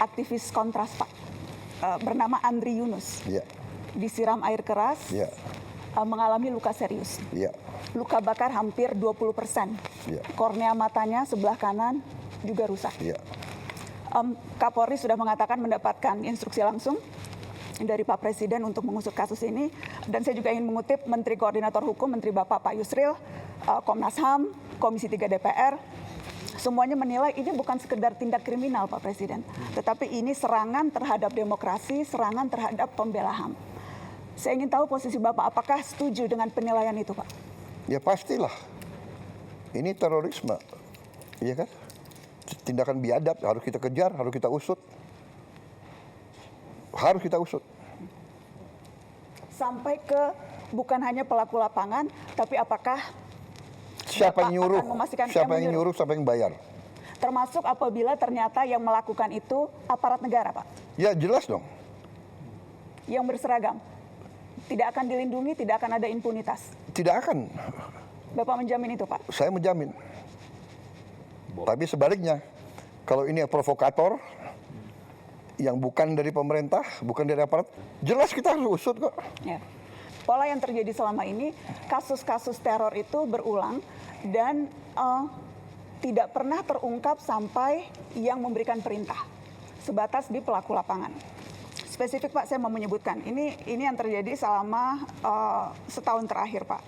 aktivis kontras Pak, bernama Andri Yunus, disiram air keras, mengalami luka serius. Luka bakar hampir 20%. Kornea matanya sebelah kanan juga rusak. Kapolri sudah mengatakan mendapatkan instruksi langsung dari Pak Presiden untuk mengusut kasus ini. Dan saya juga ingin mengutip Menteri Koordinator Hukum, Menteri Bapak Pak Yusril, Komnas HAM, Komisi 3 DPR, semuanya menilai ini bukan sekedar tindak kriminal Pak Presiden, tetapi ini serangan terhadap demokrasi, serangan terhadap pembela HAM. Saya ingin tahu posisi Bapak, apakah setuju dengan penilaian itu Pak? Ya pastilah, ini terorisme, iya kan? Tindakan biadab harus kita kejar, harus kita usut. Harus kita usut. Sampai ke bukan hanya pelaku lapangan, tapi apakah siapa yang nyuruh, siapa yang nyuruh, siapa yang bayar. Termasuk apabila ternyata yang melakukan itu aparat negara, Pak? Ya jelas dong. Yang berseragam? Tidak akan dilindungi, tidak akan ada impunitas? Tidak akan. Bapak menjamin itu, Pak? Saya menjamin. Tapi sebaliknya, kalau ini provokator, yang bukan dari pemerintah, bukan dari aparat, jelas kita harus usut kok. Ya. Pola yang terjadi selama ini, kasus-kasus teror itu berulang dan tidak pernah terungkap sampai yang memberikan perintah, sebatas di pelaku lapangan. Spesifik Pak, saya mau menyebutkan, ini yang terjadi selama setahun terakhir Pak.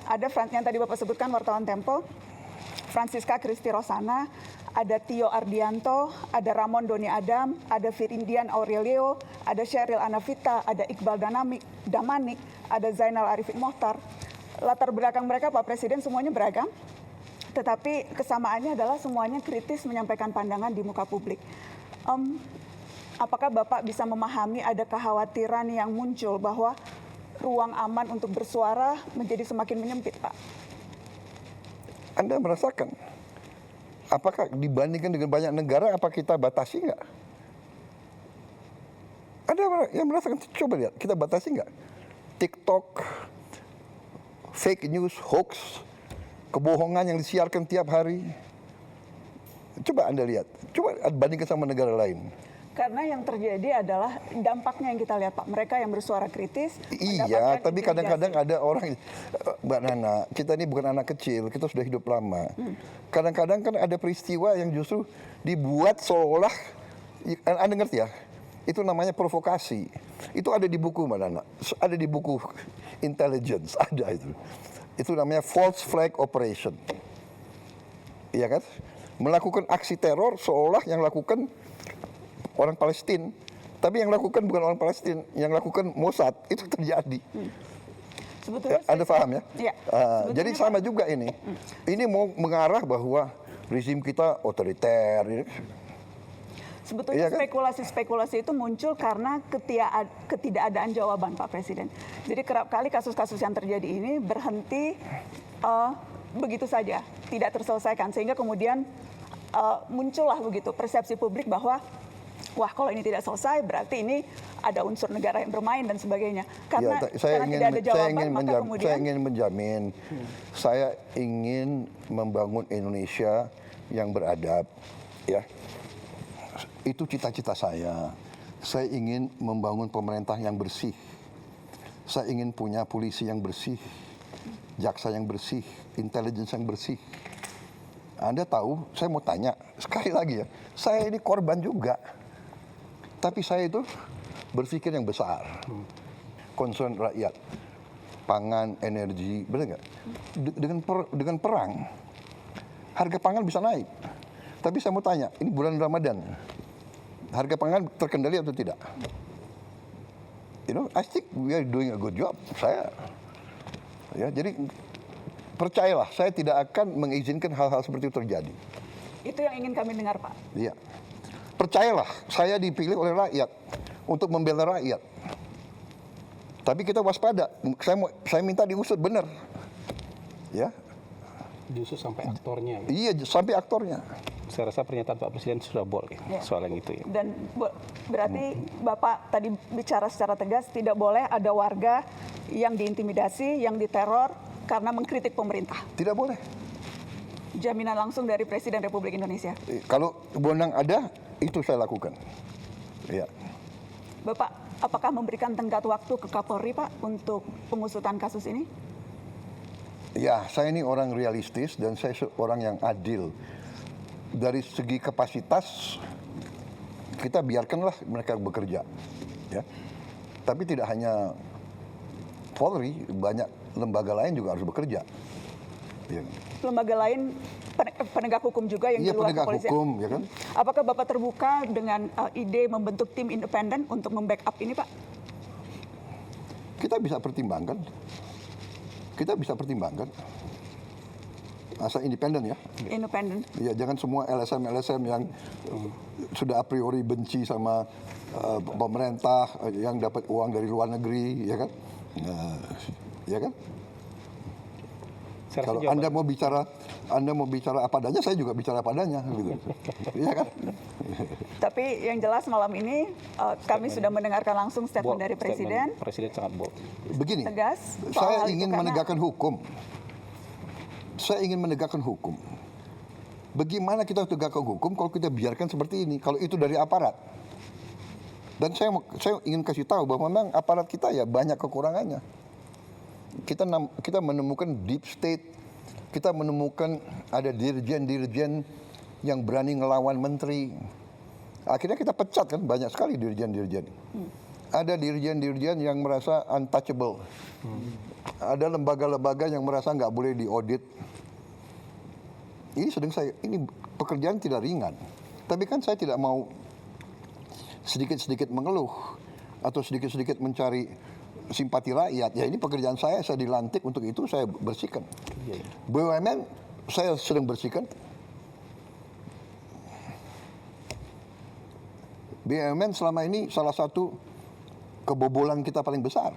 Ada yang tadi Bapak sebutkan wartawan Tempo, Francisca Christy Rosana, ada Tio Ardianto, ada Ramon Doni Adam, ada Firindian Aurelio, ada Sheryl Anavita, ada Iqbal Damanik, ada Zainal Arifin Mohtar. Latar belakang mereka Pak Presiden semuanya beragam, tetapi kesamaannya adalah semuanya kritis menyampaikan pandangan di muka publik. Apakah Bapak bisa memahami ada kekhawatiran yang muncul bahwa ruang aman untuk bersuara menjadi semakin menyempit, Pak? Anda merasakan, apakah dibandingkan dengan banyak negara, apa kita batasi nggak? Ada yang merasakan, coba lihat, kita batasi nggak? TikTok, fake news, hoax, kebohongan yang disiarkan tiap hari. Coba Anda lihat, coba bandingkan sama negara lain. Karena yang terjadi adalah dampaknya yang kita lihat Pak, mereka yang bersuara kritis. Iya, tapi kadang-kadang ada orang, Mbak Nana, kita ini bukan anak kecil, kita sudah hidup lama. Kadang-kadang kan ada peristiwa yang justru dibuat seolah, Anda ngerti ya, itu namanya provokasi. Itu ada di buku Mbak Nana, ada di buku intelligence, ada itu. Itu namanya false flag operation. Iya kan? Melakukan aksi teror seolah yang lakukan orang Palestina, tapi yang lakukan bukan orang Palestina, yang lakukan Mossad, itu terjadi. Sebetulnya Anda paham ya? Ya. Jadi sama juga ini. Ini mau mengarah bahwa rezim kita otoriter. Sebetulnya iya kan? spekulasi-spekulasi itu muncul karena ketidakadaan jawaban Pak Presiden. Jadi kerap kali kasus-kasus yang terjadi ini berhenti begitu saja, tidak terselesaikan, sehingga kemudian muncullah begitu persepsi publik bahwa wah, kalau ini tidak selesai berarti ini ada unsur negara yang bermain dan sebagainya. Karena, ya, saya tidak ada jawaban, maka kemudian saya ingin menjamin, saya ingin membangun Indonesia yang beradab, ya. Itu cita-cita saya. Saya ingin membangun pemerintah yang bersih. Saya ingin punya polisi yang bersih, jaksa yang bersih, intelligence yang bersih. Anda tahu, saya mau tanya sekali lagi ya, saya ini korban juga. Tapi saya itu berpikir yang besar, concern rakyat, pangan, energi, benar nggak? Dengan perang, harga pangan bisa naik. Tapi saya mau tanya, ini bulan Ramadan, harga pangan terkendali atau tidak? You know, I think we are doing a good job. Ya, jadi percayalah, saya tidak akan mengizinkan hal-hal seperti itu terjadi. Itu yang ingin kami dengar, Pak. Iya. Percayalah, saya dipilih oleh rakyat untuk membela rakyat. Tapi kita waspada. Saya minta diusut benar. Ya. Diusut sampai aktornya. Iya, sampai aktornya. Saya rasa pernyataan Pak Presiden sudah boleh soal yang itu. Ya. Dan berarti Bapak tadi bicara secara tegas, tidak boleh ada warga yang diintimidasi, yang diteror karena mengkritik pemerintah. Tidak boleh. jaminan langsung dari Presiden Republik Indonesia. Kalau wewenang ada, itu saya lakukan. Ya. Bapak, apakah memberikan tenggat waktu ke Kapolri, Pak, untuk pengusutan kasus ini? Ya, saya ini orang realistis dan saya orang yang adil. Dari segi kapasitas, kita biarkanlah mereka bekerja. Ya. Tapi tidak hanya Polri, banyak lembaga lain juga harus bekerja. Ya. Lembaga lain penegak hukum juga yang di Iya, luar penegak kepolisian. hukum, ya kan? Apakah Bapak terbuka dengan ide membentuk tim independen untuk membackup ini, Pak? Kita bisa pertimbangkan. Kita bisa pertimbangkan. Asal independen ya. Independen. Ya, jangan semua LSM yang sudah a priori benci sama pemerintah yang dapat uang dari luar negeri, ya kan? Ya kan? Saya rasa Kalau jawaban- Anda mau bicara apa adanya, saya juga bicara apa adanya, gitu. Iya kan? Tapi yang jelas malam ini kami sudah mendengarkan langsung statement bold, dari Presiden. Presiden sangat bold. Begini, Tegas soal hal saya itu ingin karena- menegakkan hukum. Saya ingin menegakkan hukum. Bagaimana kita tegakkan hukum kalau kita biarkan seperti ini? Kalau itu dari aparat. Dan saya ingin kasih tahu bahwa memang aparat kita ya banyak kekurangannya. Kita menemukan deep state, kita menemukan ada dirjen-dirjen yang berani ngelawan menteri. Akhirnya kita pecat kan, banyak sekali dirjen-dirjen. Ada dirjen-dirjen yang merasa untouchable. Ada lembaga-lembaga yang merasa nggak boleh diaudit. Ini pekerjaan tidak ringan. Tapi kan saya tidak mau sedikit-sedikit mengeluh atau sedikit-sedikit mencari simpati rakyat. Ya ini pekerjaan saya dilantik untuk itu, saya bersihkan. BUMN saya sedang bersihkan. BUMN selama ini salah satu kebobolan kita paling besar.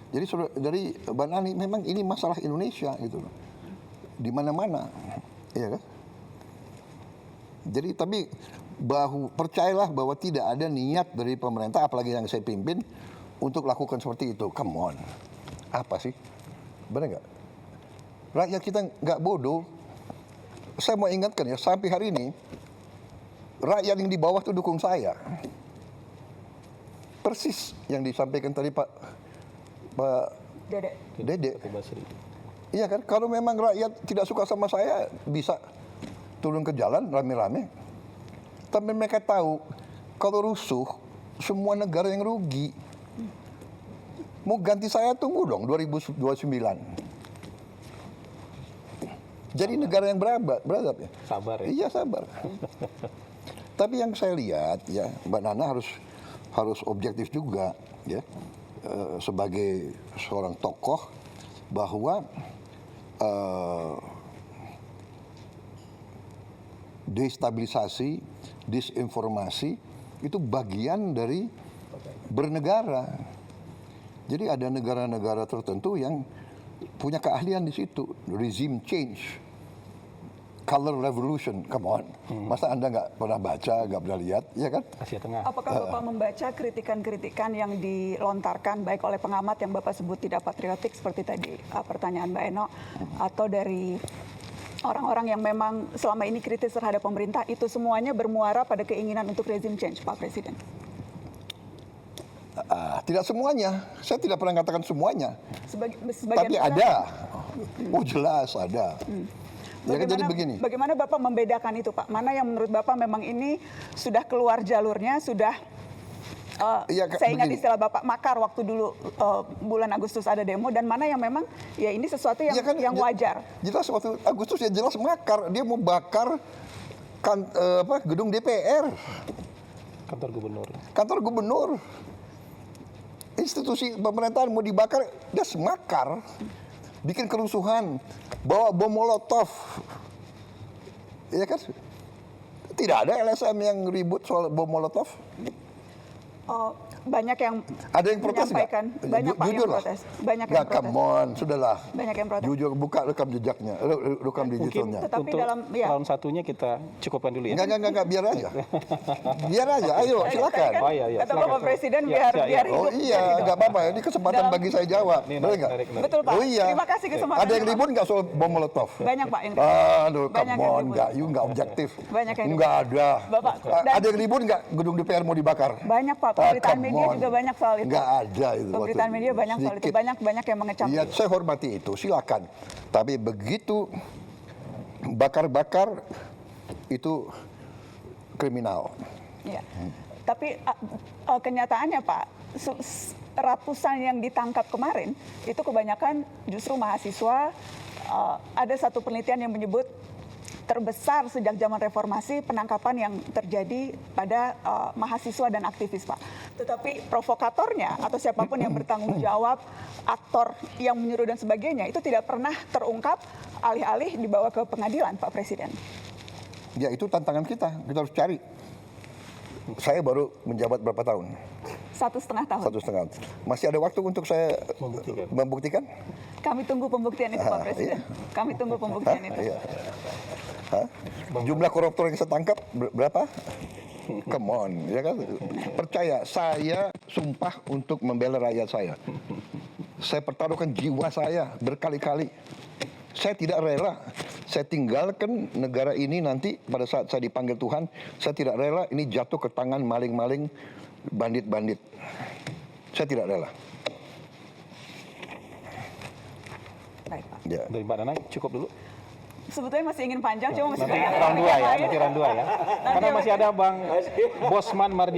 Jadi dari Mbak Nani, memang ini masalah Indonesia gitu loh. Di mana-mana, ya kan? Jadi tapi percayalah bahwa tidak ada niat dari pemerintah, apalagi yang saya pimpin, untuk lakukan seperti itu. Come on, apa sih? Benar nggak? Rakyat kita nggak bodoh. Saya mau ingatkan ya, sampai hari ini rakyat yang di bawah itu dukung saya. Persis yang disampaikan tadi Pak Dede. Iya kan, kalau memang rakyat tidak suka sama saya, bisa turun ke jalan rame-rame. Tapi mereka tahu, kalau rusuh, semua negara yang rugi. Mau ganti saya, tunggu dong 2029. Jadi negara yang beradab ya. Sabar ya. Iya, sabar. Tapi yang saya lihat ya, Mbak Nana harus objektif juga ya. Sebagai seorang tokoh, bahwa destabilisasi, disinformasi itu bagian dari bernegara. Jadi ada negara-negara tertentu yang punya keahlian di situ, regime change, color revolution, come on. Masa Anda nggak pernah baca, nggak pernah lihat, ya kan? Asia Tengah. Apakah Bapak membaca kritikan-kritikan yang dilontarkan baik oleh pengamat yang Bapak sebut tidak patriotik seperti tadi pertanyaan Mbak Eno, atau dari orang-orang yang memang selama ini kritis terhadap pemerintah, itu semuanya bermuara pada keinginan untuk regime change, Pak Presiden? Tidak semuanya, saya tidak pernah katakan semuanya. Sebagian Tapi besar. ada, oh jelas ada. Ya kan, jadi begini. Bagaimana Bapak membedakan itu, Pak? Mana yang menurut Bapak memang ini sudah keluar jalurnya, sudah Ya, saya ingat begini. istilah Bapak makar waktu dulu bulan Agustus ada demo, dan mana yang memang ya ini sesuatu yang Ya kan, yang wajar. Jelas waktu Agustus ya jelas makar, dia mau bakar gedung DPR, Kantor gubernur. kantor gubernur, institusi pemerintahan mau dibakar, dia semakar, bikin kerusuhan, bawa bom molotov, ya kan? Tidak ada LSM yang ribut soal bom molotov. banyak yang Ada yang protes nggak? menyampaikan, banyak Pak yang Jujur lah. protes, banyak yang Nggak, protes, come on, sudahlah. banyak yang protes. Jujur, buka rekam jejaknya, rekam Mungkin digitalnya. Tetapi untuk dalam- ya. round satunya kita cukupkan dulu ya. Enggak, biar aja. Biar aja, ayo silakan. Oh, iya, Kata silakan. Bapak Presiden Ya, biar ya, ya. biar Oh hidup. iya, nggak apa-apa. Ini kesempatan Dalam- bagi saya jawab. Ini Boleh nggak? menarik. Betul Pak. Oh iya. Terima kasih kesempatan. Ada yang ribut nggak soal bom molotov? Banyak Pak yang Aduh, Banyak come yang on, ribut. nggak objektif. Banyak yang Nggak ada. Bapak, Ada yang ribut nggak gedung DPR mau dibakar? Banyak Pak, Ah, pemberitaan come media on. juga banyak soal itu. Nggak ada itu. Pemberitaan media banyak soal itu, Sedikit. banyak yang mengecam. Iya, saya hormati itu, silakan. Tapi begitu bakar-bakar itu kriminal. Iya. Tapi kenyataannya Pak, ratusan yang ditangkap kemarin itu kebanyakan justru mahasiswa. Ada satu penelitian yang menyebut terbesar sejak zaman reformasi penangkapan yang terjadi pada mahasiswa dan aktivis Pak. Tetapi provokatornya atau siapapun yang bertanggung jawab, aktor yang menyuruh dan sebagainya itu tidak pernah terungkap, alih-alih dibawa ke pengadilan Pak Presiden. Ya itu tantangan kita harus cari. Saya baru menjabat berapa tahun? 1,5 tahun. 1,5. Masih ada waktu untuk saya membuktikan? Kami tunggu pembuktian itu Pak Presiden. Kami tunggu pembuktian itu. Iya. Hah? Jumlah koruptor yang saya tangkap berapa? Come on, ya kan? Percaya, saya sumpah untuk membela rakyat saya. Saya pertaruhkan jiwa saya berkali-kali. Saya tidak rela, saya tinggalkan negara ini nanti pada saat saya dipanggil Tuhan, saya tidak rela ini jatuh ke tangan maling-maling, bandit-bandit. Saya tidak rela. Baik Pak. Ya. Dari Mbak Nana cukup dulu. Sebetulnya masih ingin panjang, cuma masih Nanti banyak round 2 ya, lain. nanti round 2 ya. Karena masih ada Bang Bosman Mardi